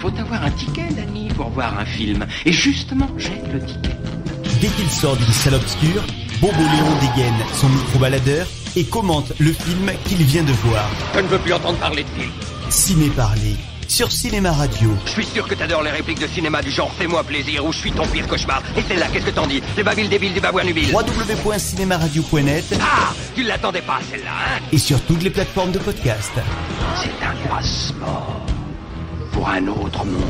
faut avoir un ticket, Danny, pour voir un film. Et justement, j'ai le ticket. Dès qu'il sort d'une salle obscure, Bobo Léon dégaine son micro-baladeur et commente le film qu'il vient de voir. Je ne veux plus entendre parler de film. Ciné Parler, sur Cinéma Radio. Je suis sûr que t'adores les répliques de cinéma du genre « Fais-moi plaisir » ou « Je suis ton pire cauchemar ». Et celle-là, qu'est-ce que t'en dis? Les babiles débiles du babouin nubile. www.cinemaradio.net. Ah, tu l'attendais pas, celle-là, hein? Et sur toutes les plateformes de podcast. C'est un passeport pour un autre monde.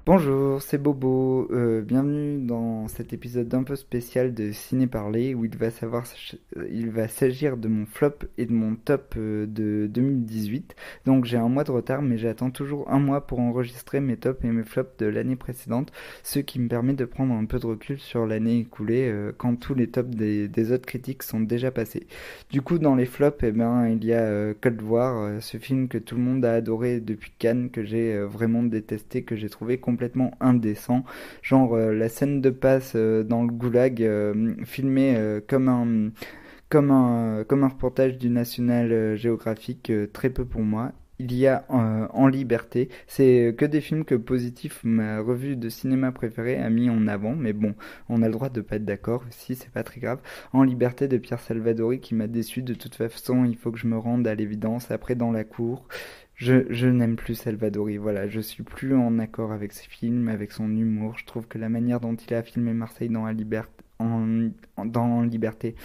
Bonjour, c'est Bobo, bienvenue dans cet épisode un peu spécial de Ciné Parler où il va s'agir de mon flop et de mon top de 2018. Donc j'ai un mois de retard mais j'attends toujours un mois pour enregistrer mes tops et mes flops de l'année précédente, ce qui me permet de prendre un peu de recul sur l'année écoulée quand tous les tops des autres critiques sont déjà passés. Du coup dans les flops, il y a Cold War, ce film que tout le monde a adoré depuis Cannes, que j'ai vraiment détesté, que j'ai trouvé complètement indécent, genre la scène de passe dans le goulag filmée comme un reportage du National Geographic, très peu pour moi. Il y a En Liberté, c'est que des films que Positif, ma revue de cinéma préférée, a mis en avant, mais bon, on a le droit de pas être d'accord aussi, c'est pas très grave. En Liberté de Pierre Salvadori qui m'a déçu, de toute façon il faut que je me rende à l'évidence. Après Dans la cour, je n'aime plus Salvadori, voilà, je suis plus en accord avec ses films, avec son humour. Je trouve que la manière dont il a filmé Marseille dans dans Liberté,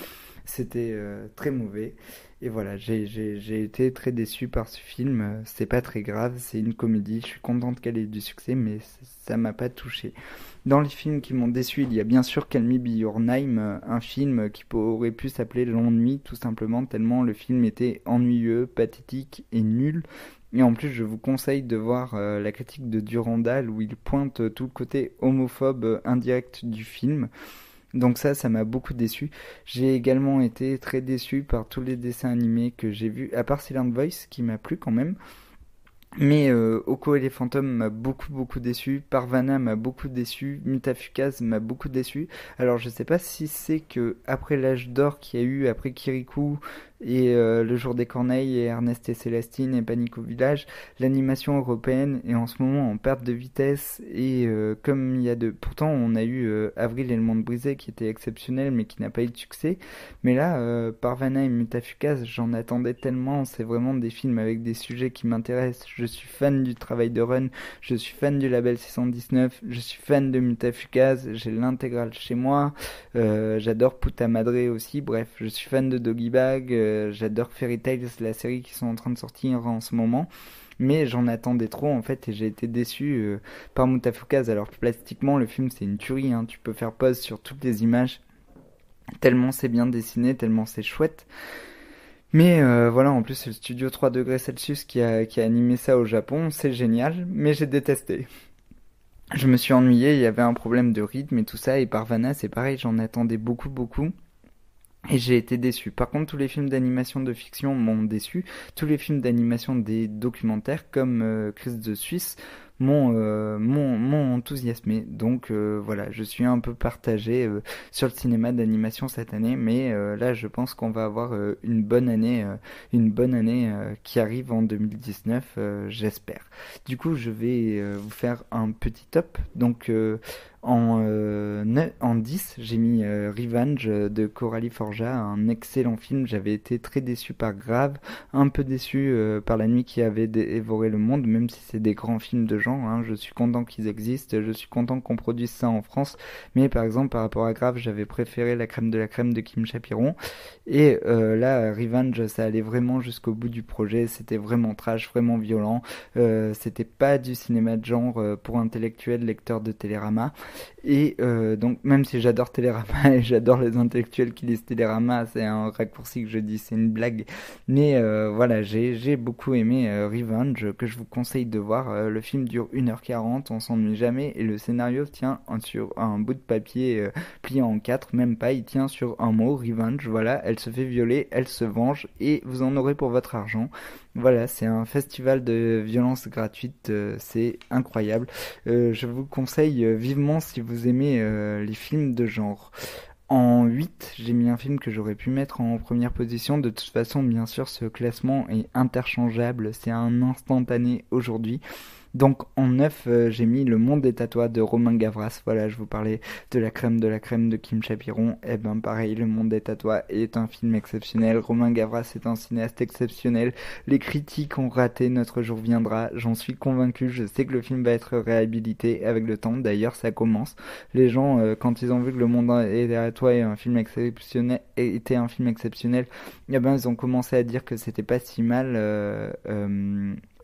c'était très mauvais. Et voilà, j'ai été très déçu par ce film. C'est pas très grave, c'est une comédie, je suis contente qu'elle ait du succès, mais ça m'a pas touché. Dans les films qui m'ont déçu, il y a bien sûr Call Me By Your Name, un film qui aurait pu s'appeler L'ennui, tout simplement, tellement le film était ennuyeux, pathétique et nul. Et en plus, je vous conseille de voir la critique de Durandal où il pointe tout le côté homophobe indirect du film. Donc ça m'a beaucoup déçu. J'ai également été très déçu par tous les dessins animés que j'ai vus, à part Silent Voice qui m'a plu quand même. Mais Oko et les fantômes m'a beaucoup déçu, Parvana m'a beaucoup déçu, Mutafukaz m'a beaucoup déçu. Alors je sais pas si c'est que après l'âge d'or qu'il y a eu après Kirikou et Le Jour des Corneilles et Ernest et Célestine et Panique au village, l'animation européenne est en ce moment en perte de vitesse et comme il y a pourtant on a eu Avril et le monde brisé qui était exceptionnel mais qui n'a pas eu de succès. Mais là Parvana et Mutafukaz, j'en attendais tellement, c'est vraiment des films avec des sujets qui m'intéressent. Je suis fan du travail de Run, je suis fan du label 619, je suis fan de Mutafukaz, j'ai l'intégrale chez moi, j'adore Puta Madre aussi, bref, je suis fan de Doggy Bag, j'adore Fairy Tails, la série qui sont en train de sortir en ce moment. Mais j'en attendais trop en fait et j'ai été déçu par Mutafukaz. Alors plastiquement le film c'est une tuerie, hein. Tu peux faire pause sur toutes les images, tellement c'est bien dessiné, tellement c'est chouette. Mais voilà, en plus c'est le studio 3 degrés Celsius qui a animé ça au Japon, c'est génial, mais j'ai détesté. Je me suis ennuyé, il y avait un problème de rythme et tout ça, et Parvana c'est pareil, j'en attendais beaucoup, et j'ai été déçu. Par contre, tous les films d'animation de fiction m'ont déçu, tous les films d'animation des documentaires comme Chris de Suisse m'ont enthousiasmé. Donc voilà, je suis un peu partagé sur le cinéma d'animation cette année, mais là je pense qu'on va avoir une bonne année qui arrive en 2019, j'espère. Du coup, je vais vous faire un petit top. Donc en 10, j'ai mis Revenge de Coralie Forja, un excellent film. J'avais été très déçu par Grave, un peu déçu par La nuit qui avait dévoré le monde, même si c'est des grands films de genre, hein. Je suis content qu'ils existent, je suis content qu'on produise ça en France, mais par exemple par rapport à Grave, j'avais préféré La crème de la crème de Kim Chapiron, et là Revenge, ça allait vraiment jusqu'au bout du projet, c'était vraiment trash, vraiment violent, c'était pas du cinéma de genre pour intellectuels lecteurs de Télérama. Et donc même si j'adore Télérama et j'adore les intellectuels qui lisent Télérama, c'est un raccourci que je dis, c'est une blague, mais voilà, j'ai beaucoup aimé Revenge, que je vous conseille de voir. Le film dure 1h40, on s'ennuie jamais et le scénario tient sur un bout de papier plié en 4, même pas, il tient sur un mot, Revenge. Voilà, elle se fait violer, elle se venge et vous en aurez pour votre argent. Voilà, c'est un festival de violence gratuite, c'est incroyable. Je vous conseille vivement si vous aimez les films de genre. En 8, j'ai mis un film que j'aurais pu mettre en première position. De toute façon, bien sûr, ce classement est interchangeable. C'est un instantané aujourd'hui. Donc en 9, j'ai mis Le Monde est à toi de Romain Gavras. Voilà, je vous parlais de la crème de Kim Chapiron. Et ben pareil, Le Monde est à toi est un film exceptionnel. Romain Gavras est un cinéaste exceptionnel. Les critiques ont raté Notre jour viendra. J'en suis convaincu. Je sais que le film va être réhabilité avec le temps. D'ailleurs, ça commence. Les gens, quand ils ont vu que Le Monde est à toi est un film exceptionnel, était un film exceptionnel, eh ben ils ont commencé à dire que c'était pas si mal.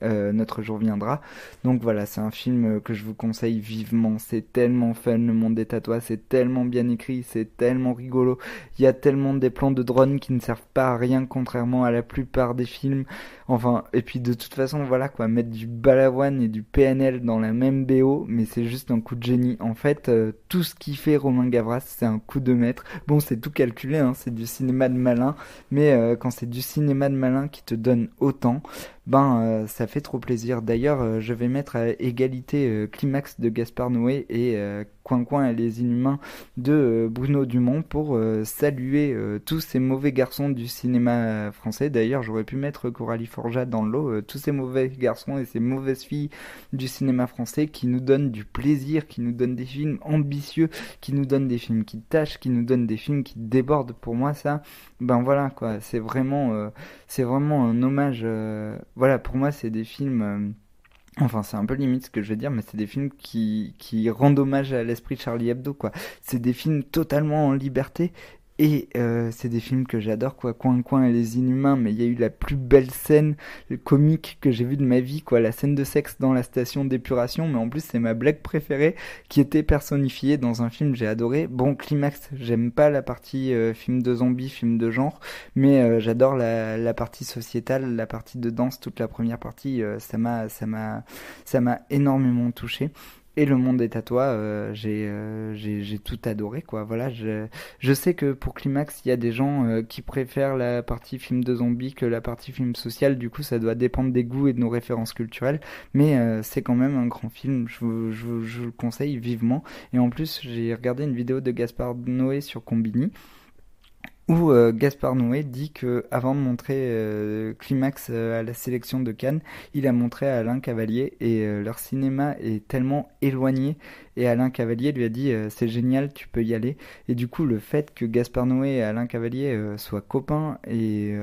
Notre jour viendra. Donc voilà, c'est un film que je vous conseille vivement. C'est tellement fun, Le Monde est à toi. C'est tellement bien écrit, c'est tellement rigolo. Il y a tellement des plans de drone qui ne servent pas à rien, contrairement à la plupart des films. Enfin, et puis de toute façon, voilà quoi, mettre du Balavoine et du PNL dans la même BO, mais c'est juste un coup de génie. En fait, tout ce qu'il fait Romain Gavras, c'est un coup de maître. Bon, c'est tout calculé, hein, c'est du cinéma de malin, mais quand c'est du cinéma de malin qui te donne autant, ça fait trop plaisir. D'ailleurs, je vais mettre à égalité Climax de Gaspard Noé et Coin Coin et les Inhumains de Bruno Dumont pour saluer tous ces mauvais garçons du cinéma français. D'ailleurs, j'aurais pu mettre Coralie Forjat dans le lot, tous ces mauvais garçons et ces mauvaises filles du cinéma français qui nous donnent du plaisir, qui nous donnent des films ambitieux, qui nous donnent des films qui tâchent, qui nous donnent des films qui débordent. Pour moi, ça, voilà quoi, c'est vraiment un hommage. Voilà, pour moi, c'est des films. Enfin, c'est un peu limite ce que je vais dire, mais c'est des films qui rendent hommage à l'esprit de Charlie Hebdo, quoi. C'est des films totalement en liberté. Et c'est des films que j'adore, quoi. Coin Coin et les Inhumains, mais il y a eu la plus belle scène comique que j'ai vue de ma vie, quoi. La scène de sexe dans la station d'épuration, mais en plus c'est ma blague préférée qui était personnifiée dans un film, j'ai adoré. Bon, Climax, j'aime pas la partie film de zombies, film de genre, mais j'adore la partie sociétale, la partie de danse, toute la première partie, ça m'a énormément touché. Et Le Monde est à toi, j'ai tout adoré, quoi. Voilà, je sais que pour Climax, il y a des gens qui préfèrent la partie film de zombies que la partie film social. Du coup, ça doit dépendre des goûts et de nos références culturelles. Mais c'est quand même un grand film. Je vous le conseille vivement. Et en plus, j'ai regardé une vidéo de Gaspard Noé sur Combini, où Gaspard Noé dit que avant de montrer Climax à la sélection de Cannes, il a montré à Alain Cavalier et leur cinéma est tellement éloigné et Alain Cavalier lui a dit c'est génial, tu peux y aller. Et du coup, le fait que Gaspard Noé et Alain Cavalier soient copains et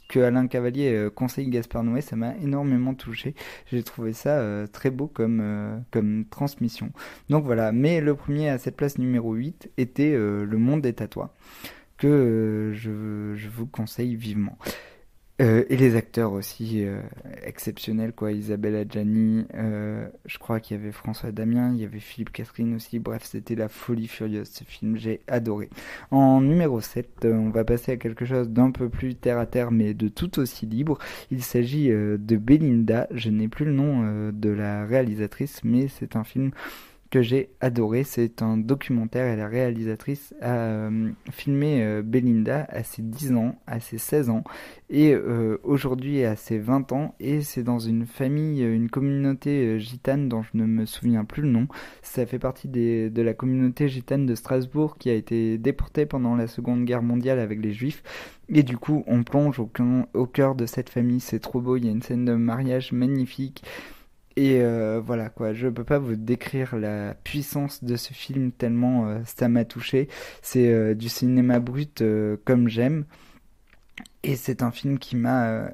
que Alain Cavalier conseille Gaspard Noé, ça m'a énormément touché. J'ai trouvé ça très beau comme transmission. Donc voilà, mais le premier à cette place numéro 8 était Le Monde est à toi, que je vous conseille vivement. Et les acteurs aussi exceptionnels, quoi. Isabelle Adjani, je crois qu'il y avait François Damien, il y avait Philippe Catherine aussi. Bref, c'était la folie furieuse, ce film, j'ai adoré. En numéro 7, on va passer à quelque chose d'un peu plus terre à terre, mais de tout aussi libre. Il s'agit de Belinda. Je n'ai plus le nom de la réalisatrice, mais c'est un film que j'ai adoré. C'est un documentaire et la réalisatrice a filmé Belinda à ses 10 ans, à ses 16 ans et aujourd'hui à ses 20 ans, et c'est dans une famille, une communauté gitane dont je ne me souviens plus le nom. Ça fait partie de la communauté gitane de Strasbourg qui a été déportée pendant la Seconde Guerre mondiale avec les Juifs. Et du coup, on plonge au cœur de cette famille. C'est trop beau, il y a une scène de mariage magnifique. Et voilà quoi, je peux pas vous décrire la puissance de ce film tellement ça m'a touché. C'est du cinéma brut comme j'aime. Et c'est un film qui m'a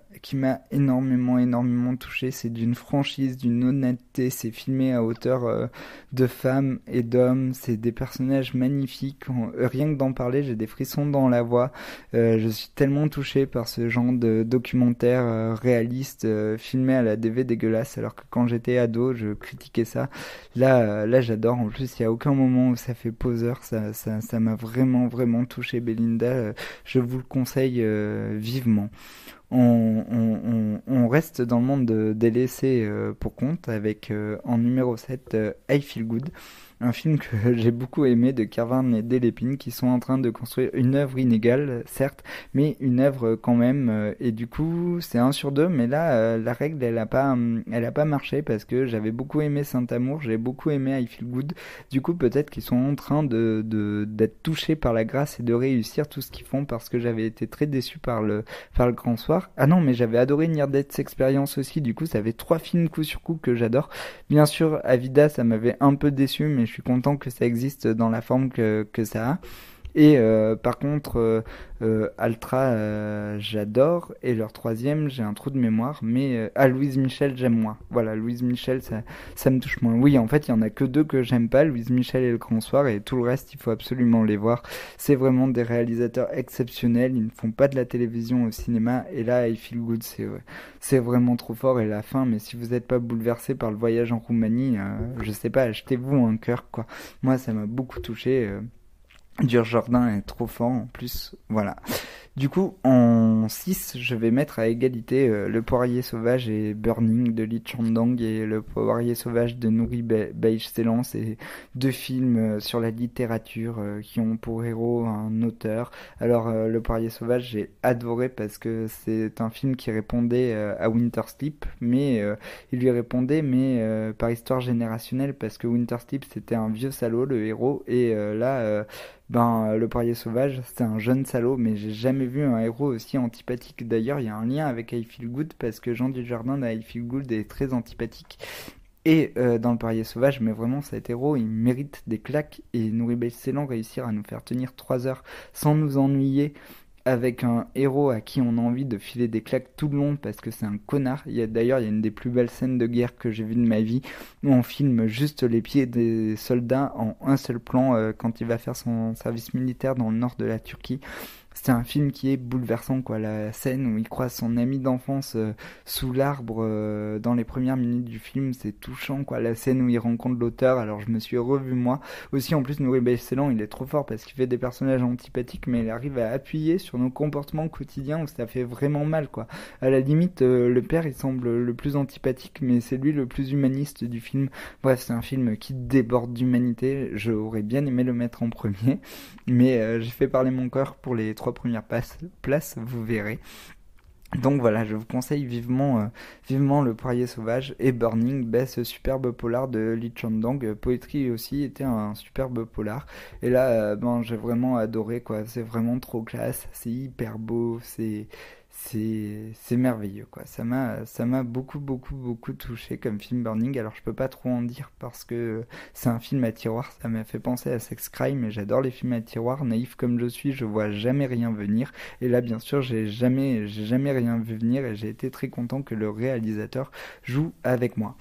énormément touché. C'est d'une franchise, d'une honnêteté. C'est filmé à hauteur de femmes et d'hommes. C'est des personnages magnifiques. Rien que d'en parler, j'ai des frissons dans la voix. Je suis tellement touché par ce genre de documentaire réaliste filmé à la DV dégueulasse. Alors que quand j'étais ado, je critiquais ça. Là, j'adore. En plus, il y a aucun moment où ça fait poseur. Ça m'a vraiment touché, Belinda. Je vous le conseille vivement. On reste dans le monde des laissés pour compte avec en numéro 7 I Feel Good. un film que j'ai beaucoup aimé de Carvin et Delépine qui sont en train de construire une œuvre inégale, certes, mais une œuvre quand même. Et du coup, c'est 1 sur 2, mais là, la règle, elle a pas marché parce que j'avais beaucoup aimé Saint-Amour, j'ai beaucoup aimé I Feel Good. Du coup, peut-être qu'ils sont en train d'être touchés par la grâce et de réussir tout ce qu'ils font parce que j'avais été très déçu par le Grand Soir. Ah non, mais j'avais adoré Near Death Experience aussi. Du coup, ça fait 3 films coup sur coup que j'adore. Bien sûr, Avida, ça m'avait un peu déçu, mais je suis content que ça existe dans la forme que ça a. Et par contre, Altra, j'adore. Et leur troisième, j'ai un trou de mémoire. Mais Louise Michel, j'aime moins. Voilà, Louise Michel, ça me touche moins. Oui, en fait, il y en a que 2 que j'aime pas, Louise Michel et Le Grand Soir. Et tout le reste, il faut absolument les voir. C'est vraiment des réalisateurs exceptionnels. Ils ne font pas de la télévision au cinéma. Et là, I Feel Good, c'est vraiment trop fort. Et la fin, mais si vous n'êtes pas bouleversé par le voyage en Roumanie, je sais pas, achetez-vous un cœur, quoi. Moi, ça m'a beaucoup touché. Dujardin est trop fort en plus, voilà. Du coup, en 6, je vais mettre à égalité Le Poirier Sauvage et Burning de Lee Chang-dong et Le Poirier Sauvage de Nouri Beigeselan. C'est 2 films sur la littérature qui ont pour héros un auteur. Alors, Le Poirier Sauvage, j'ai adoré parce que c'est un film qui répondait à Winter Sleep, mais il lui répondait, mais par histoire générationnelle, parce que Winter Sleep, c'était un vieux salaud, le héros, et Le Poirier Sauvage, c'est un jeune salaud, mais j'ai jamais vu un héros aussi antipathique. D'ailleurs, il y a un lien avec I Feel Good, parce que Jean Dujardin dans I Feel Good est très antipathique. Et dans Le Poirier Sauvage, mais vraiment, cet héros, il mérite des claques, et Nouri Beigeselan réussir à nous faire tenir 3 heures sans nous ennuyer, avec un héros à qui on a envie de filer des claques tout le long parce que c'est un connard. D'ailleurs, il y a une des plus belles scènes de guerre que j'ai vues de ma vie où on filme juste les pieds des soldats en un seul plan quand il va faire son service militaire dans le nord de la Turquie. C'est un film qui est bouleversant, quoi. La scène où il croise son ami d'enfance sous l'arbre dans les premières minutes du film, c'est touchant, quoi. La scène où il rencontre l'auteur, alors je me suis revu moi. Aussi, en plus, Nouri Beigeselan, il est trop fort parce qu'il fait des personnages antipathiques, mais il arrive à appuyer sur nos comportements quotidiens où ça fait vraiment mal, quoi. À la limite, le père, il semble le plus antipathique, mais c'est lui le plus humaniste du film. Bref, c'est un film qui déborde d'humanité. J'aurais bien aimé le mettre en premier, mais j'ai fait parler mon cœur pour les 3 premières places, vous verrez. Donc voilà, je vous conseille vivement Le Poirier Sauvage et Burning, ce superbe polar de Lee Chang-dong. Poetry aussi était un superbe polar. Et là, j'ai vraiment adoré, quoi. C'est vraiment trop classe, c'est hyper beau, c'est merveilleux, quoi. Ça m'a beaucoup touché comme film Burning. Alors je peux pas trop en dire parce que c'est un film à tiroir. Ça m'a fait penser à Sex Crime et j'adore les films à tiroir. Naïf comme je suis, je vois jamais rien venir. Et là, bien sûr, j'ai jamais rien vu venir et j'ai été très content que le réalisateur joue avec moi.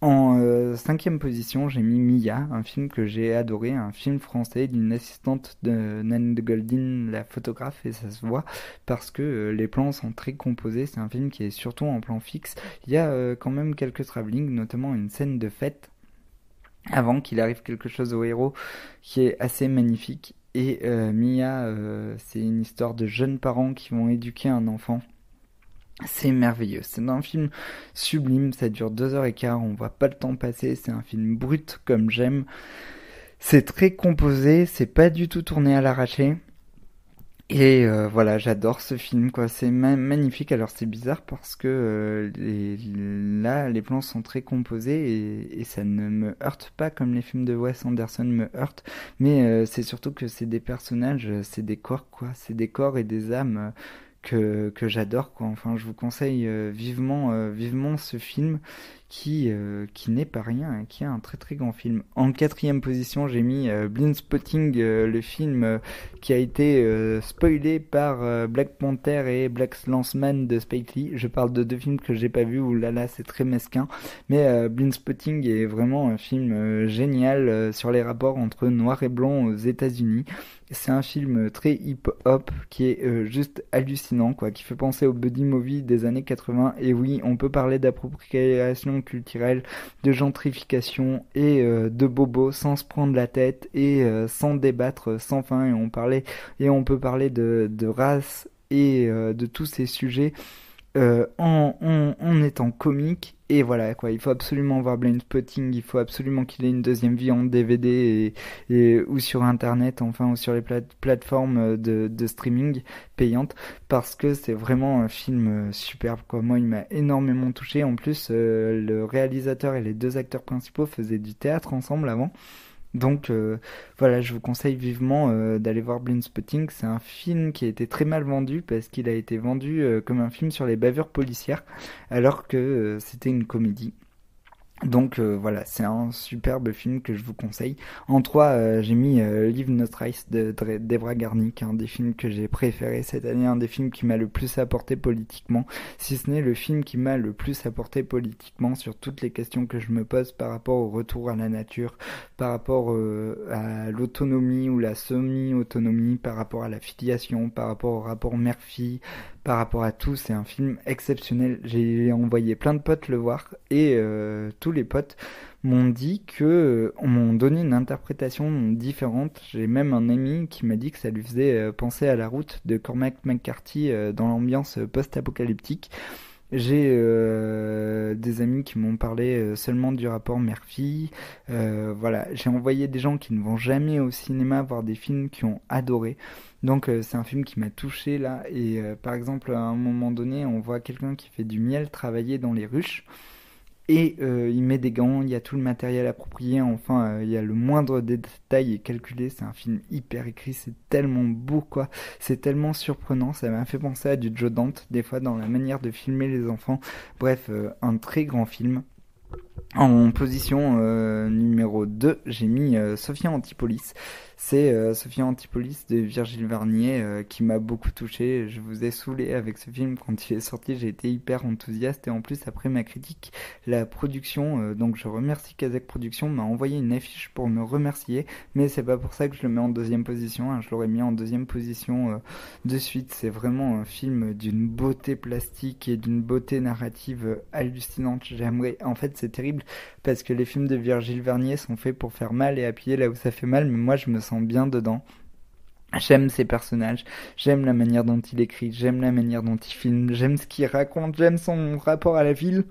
En 5e position, j'ai mis Mia, un film que j'ai adoré, un film français d'une assistante de Nan de Goldin, la photographe, et ça se voit parce que les plans sont très composés. C'est un film qui est surtout en plan fixe. Il y a quand même quelques travelling, notamment une scène de fête avant qu'il arrive quelque chose au héros qui est assez magnifique. Et Mia, c'est une histoire de jeunes parents qui vont éduquer un enfant. C'est merveilleux, c'est un film sublime, ça dure 2h15, on voit pas le temps passer, c'est un film brut comme j'aime. C'est très composé, c'est pas du tout tourné à l'arraché. Et voilà, j'adore ce film, quoi. C'est magnifique. Alors c'est bizarre parce que là, les plans sont très composés et ça ne me heurte pas comme les films de Wes Anderson me heurtent. Mais c'est surtout que c'est des personnages, c'est des corps, quoi. C'est des corps et des âmes que j'adore, quoi. Enfin, je vous conseille vivement ce film qui n'est pas rien, qui est un très très grand film. En 4e position, j'ai mis Blindspotting, le film qui a été spoilé par Black Panther et Black Landsman de Spike Lee. Je parle de 2 films que j'ai pas vus, où là c'est très mesquin, mais Blindspotting est vraiment un film génial sur les rapports entre noir et blanc aux États-Unis. C'est un film très hip-hop qui est juste hallucinant, quoi, qui fait penser au buddy movie des années 80. Et oui, on peut parler d'appropriation culturelle, de gentrification et de bobo sans se prendre la tête et sans débattre sans fin. Et on peut parler de race et de tous ces sujets en étant comique. Et voilà quoi, il faut absolument voir Blindspotting, il faut absolument qu'il ait une deuxième vie en DVD ou sur internet, enfin, ou sur les plateformes de streaming payantes, parce que c'est vraiment un film superbe quoi. Moi, il m'a énormément touché. En plus, le réalisateur et les deux acteurs principaux faisaient du théâtre ensemble avant. Donc voilà, je vous conseille vivement d'aller voir Blindspotting. C'est un film qui a été très mal vendu parce qu'il a été vendu comme un film sur les bavures policières, alors que c'était une comédie. Donc voilà, c'est un superbe film que je vous conseille. En 3, j'ai mis Live Not Rice de Debra Garnick, un des films que j'ai préféré cette année, un des films qui m'a le plus apporté politiquement, si ce n'est le film qui m'a le plus apporté politiquement sur toutes les questions que je me pose par rapport au retour à la nature, par rapport à l'autonomie ou la semi-autonomie, par rapport à la filiation, par rapport au rapport mère-fille, par rapport à tout. C'est un film exceptionnel. J'ai envoyé plein de potes le voir et tous les potes m'ont dit que m'ont donné une interprétation différente. J'ai même un ami qui m'a dit que ça lui faisait penser à La Route de Cormac McCarthy dans l'ambiance post-apocalyptique. J'ai des amis qui m'ont parlé seulement du rapport mère-fille. Voilà, j'ai envoyé des gens qui ne vont jamais au cinéma voir des films qui ont adoré. Donc c'est un film qui m'a touché là. Et par exemple, à un moment donné, on voit quelqu'un qui fait du miel travailler dans les ruches. Et il met des gants, il y a tout le matériel approprié, enfin il y a le moindre détail est calculé. C'est un film hyper écrit, c'est tellement beau quoi, c'est tellement surprenant, ça m'a fait penser à du Joe Dante des fois dans la manière de filmer les enfants. Bref, un très grand film. En position numéro 2, j'ai mis Sophia Antipolis. C'est Sophia Antipolis de Virgile Vernier qui m'a beaucoup touché. Je vous ai saoulé avec ce film quand il est sorti, j'ai été hyper enthousiaste et en plus après ma critique, la production, donc je remercie Kazakh Productions, m'a envoyé une affiche pour me remercier, mais c'est pas pour ça que je le mets en deuxième position, hein. Je l'aurais mis en deuxième position de suite. C'est vraiment un film d'une beauté plastique et d'une beauté narrative hallucinante. J'aimerais, en fait c'est terrible parce que les films de Virgile Vernier sont faits pour faire mal et appuyer là où ça fait mal, mais moi je me sens bien dedans. J'aime ses personnages, j'aime la manière dont il écrit, j'aime la manière dont il filme, j'aime ce qu'il raconte, j'aime son rapport à la ville.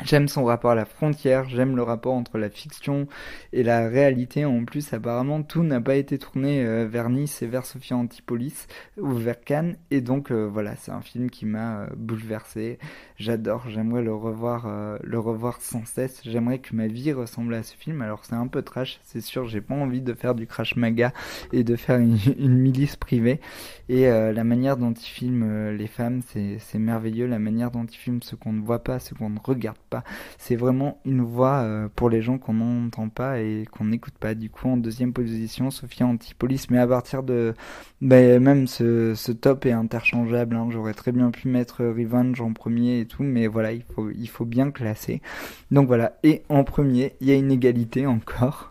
J'aime son rapport à la frontière, j'aime le rapport entre la fiction et la réalité. En plus, apparemment, tout n'a pas été tourné vers Nice et vers Sophia Antipolis ou vers Cannes. Et donc, voilà, c'est un film qui m'a bouleversé. J'adore, j'aimerais le revoir sans cesse. J'aimerais que ma vie ressemble à ce film. Alors, c'est un peu trash, c'est sûr, j'ai pas envie de faire du crash maga et de faire une milice privée. Et la manière dont il filme les femmes, c'est merveilleux. La manière dont il filme ce qu'on ne voit pas, ce qu'on ne regarde pas. C'est vraiment une voix pour les gens qu'on n'entend pas et qu'on n'écoute pas. Du coup, en deuxième position, Sophia Antipolis. Mais à partir de... même ce top est interchangeable, hein. J'aurais très bien pu mettre Revenge en premier et tout, mais voilà, il faut bien classer. Donc voilà, et en premier, il y a une égalité encore.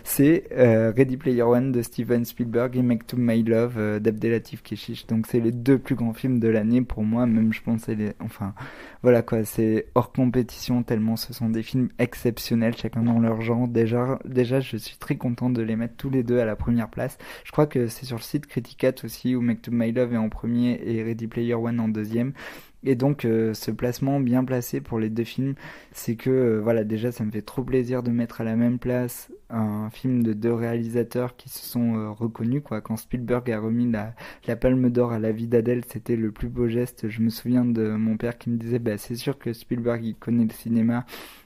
C'est Ready Player One de Steven Spielberg et Make to My Love d'Abdelatif Kechiche. Donc c'est les deux plus grands films de l'année pour moi, même je pensais enfin voilà quoi, c'est hors compétition tellement ce sont des films exceptionnels, chacun dans leur genre. Déjà je suis très content de les mettre tous les deux à la première place. Je crois que c'est sur le site Criticat aussi où Make to My Love est en premier et Ready Player One en deuxième. Et donc ce placement bien placé pour les deux films, c'est que voilà, déjà ça me fait trop plaisir de mettre à la même place un film de deux réalisateurs qui se sont reconnus quoi. Quand Spielberg a remis la Palme d'Or à La Vie d'Adèle, c'était le plus beau geste. Je me souviens de mon père qui me disait c'est sûr que Spielberg il connaît le cinéma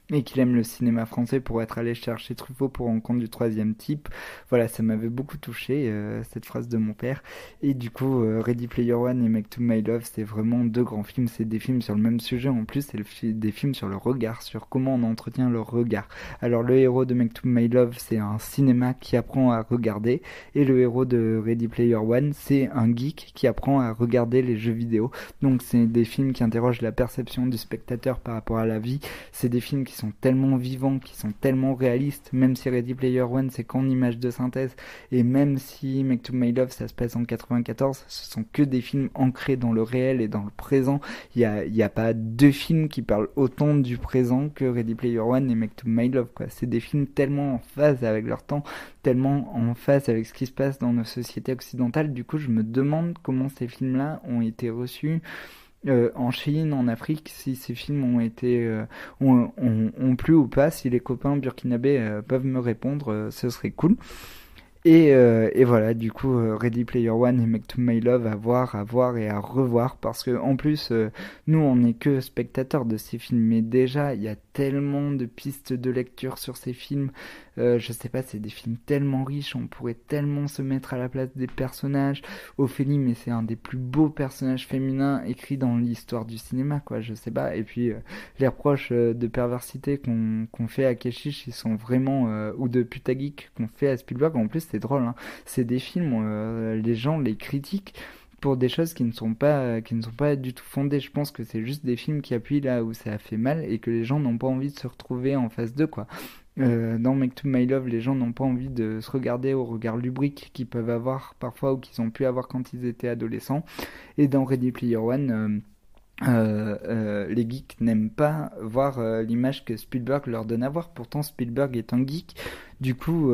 et qu'il aime le cinéma français pour être allé chercher Truffaut pour Rencontre du troisième type. Voilà, ça m'avait beaucoup touché, cette phrase de mon père. Et du coup, Ready Player One et Make to My Love, c'est vraiment deux grands films. C'est des films sur le même sujet. En plus, c'est des films sur le regard, sur comment on entretient le regard. Alors, le héros de Make to My Love, c'est un cinéma qui apprend à regarder. Et le héros de Ready Player One, c'est un geek qui apprend à regarder les jeux vidéo. Donc, c'est des films qui interrogent la perception du spectateur par rapport à la vie. C'est des films qui sont tellement vivants, qui sont tellement réalistes, même si Ready Player One c'est qu'en image de synthèse, et même si Make to My Love ça se passe en 94, ce sont que des films ancrés dans le réel et dans le présent. Il y a pas deux films qui parlent autant du présent que Ready Player One et Make to My Love quoi. C'est des films tellement en phase avec leur temps, tellement en phase avec ce qui se passe dans nos sociétés occidentales. Du coup je me demande comment ces films là ont été reçus en Chine, en Afrique, si ces films ont plu ou pas. Si les copains burkinabés peuvent me répondre, ce serait cool. Et voilà, du coup, Ready Player One et Make to My Love à voir et à revoir, parce que en plus, nous, on n'est que spectateurs de ces films, mais déjà, il y a tellement de pistes de lecture sur ces films. Je sais pas, c'est des films tellement riches, on pourrait tellement se mettre à la place des personnages. Ophélie, mais c'est un des plus beaux personnages féminins écrits dans l'histoire du cinéma, quoi, je sais pas. Et puis, les reproches de perversité qu'on fait à Keshish, ils sont vraiment... ou de putageek qu'on fait à Spielberg, en plus, c'est drôle, hein. C'est des films, les gens les critiquent pour des choses qui ne sont pas du tout fondées. Je pense que c'est juste des films qui appuient là où ça a fait mal et que les gens n'ont pas envie de se retrouver en face d'eux, quoi. Dans Make to My Love, les gens n'ont pas envie de se regarder au regard lubrique qu'ils peuvent avoir parfois ou qu'ils ont pu avoir quand ils étaient adolescents. Et dans Ready Player One, les geeks n'aiment pas voir l'image que Spielberg leur donne à voir. Pourtant, Spielberg est un geek. Du coup,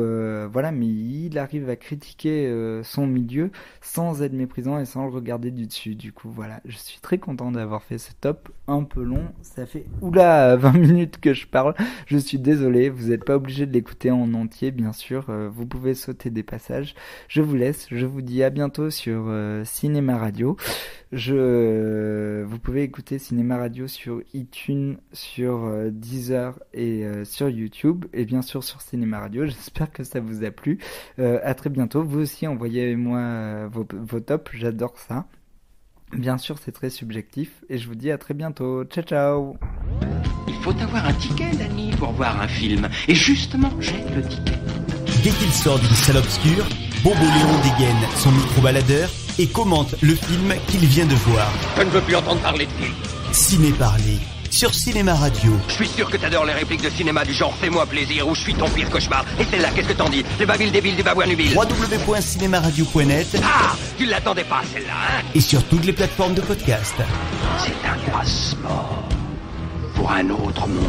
voilà, mais il arrive à critiquer son milieu sans être méprisant et sans le regarder du dessus. Du coup, voilà, je suis très content d'avoir fait ce top un peu long. Ça fait 20 minutes que je parle. Je suis désolé, vous n'êtes pas obligé de l'écouter en entier, bien sûr. Vous pouvez sauter des passages. Je vous laisse. Je vous dis à bientôt sur Cinéma Radio. Vous pouvez écouter Cinéma Radio sur iTunes, sur Deezer et sur YouTube, et bien sûr sur Cinéma Radio. J'espère que ça vous a plu. À très bientôt. Vous aussi, envoyez-moi vos tops. J'adore ça. Bien sûr, c'est très subjectif. Et je vous dis à très bientôt. Ciao, ciao. Il faut avoir un ticket, Danny, pour voir un film. Et justement, j'ai le ticket. Dès qu'il sort d'une salle obscure, Bobo Léon dégaine son micro-baladeur et commente le film qu'il vient de voir. Je ne veux plus entendre parler de film. Ciné-Parler sur Cinéma Radio. Je suis sûr que t'adores les répliques de cinéma du genre Fais-moi plaisir ou Je suis ton pire cauchemar. Et celle-là, qu'est-ce que t'en dis? Les babiles débiles du babouin-nubil. www.cinemaradio.net. Ah, tu l'attendais pas celle-là, hein? Et sur toutes les plateformes de podcast. C'est un passeport pour un autre monde.